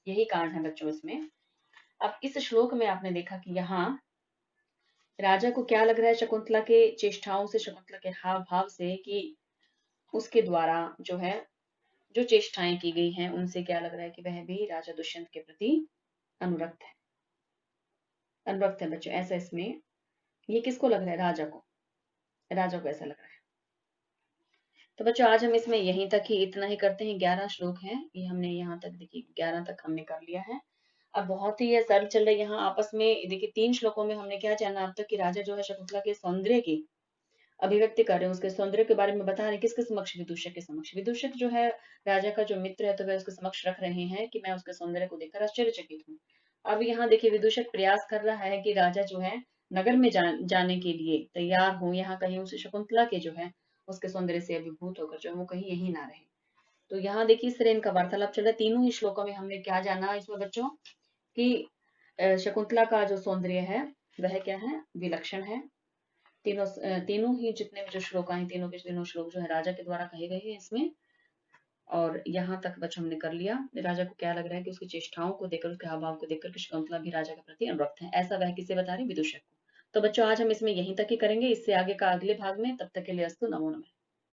यही कारण है बच्चों इसमें। अब इस श्लोक में आपने देखा कि यहाँ राजा को क्या लग रहा है शकुंतला के चेष्टाओं से, शकुंतला के हाव भाव से, कि उसके द्वारा जो है जो चेष्टाएं की गई हैं उनसे क्या लग रहा है कि वह भी राजा दुष्यंत के प्रति अनुरक्त है। अनुरक्त है बच्चों, ऐसा इसमें ये किसको लग रहा है, राजा को, राजा को ऐसा लग रहा है। तो बच्चों आज हम इसमें यहीं तक ही इतना ही करते हैं। 11 श्लोक हैं ये, हमने यहाँ तक देखिए 11 तक हमने कर लिया है। अब बहुत ही ये सरल चल रहा है यहाँ आपस में। देखिए 3 श्लोकों में हमने क्या जाना अब तक कि राजा जो है शकुंतला के सौंदर्य की अभिव्यक्ति कर रहे हैं, उसके सौंदर्य के बारे में बता रहे हैं। किसके समक्ष, विदूषक के समक्ष। विदूषक जो है राजा का जो मित्र है, तो वह उसके समक्ष रख रहे हैं कि मैं उसके सौंदर्य को देखकर आश्चर्यचकित हूँ। अब यहाँ देखिए विदूषक प्रयास कर रहा है कि राजा जो है नगर में जाने के लिए तैयार हो, यहाँ कहीं उसे शकुंतला के जो है उसके सौंदर्य से अभिभूत होकर जो है वो कहीं यही ना रहे। तो यहाँ देखिए इस तरह इनका वार्तालाप चल रहा है। तीनों ही श्लोकों में हमने क्या जाना इसमें बच्चों कि शकुंतला का जो सौंदर्य है वह क्या है, विलक्षण है। तीनों ही जितने भी जो श्लोक आए, तीनों के तीनों श्लोक जो है राजा के द्वारा कहे गए हैं इसमें। और यहाँ तक बच्चों हमने कर लिया। राजा को क्या लग रहा है कि उसकी चेष्टाओं को देखकर, उसके हाव भाव को देखकर कि शकुंतला भी राजा के प्रति अनुरक्त है, ऐसा वह किसे बता रही, विदूषक को। तो बच्चों आज हम इसमें यहीं तक ही करेंगे, इससे आगे का अगले भाग में। तब तक के लिए अस्तु, नमो नमः।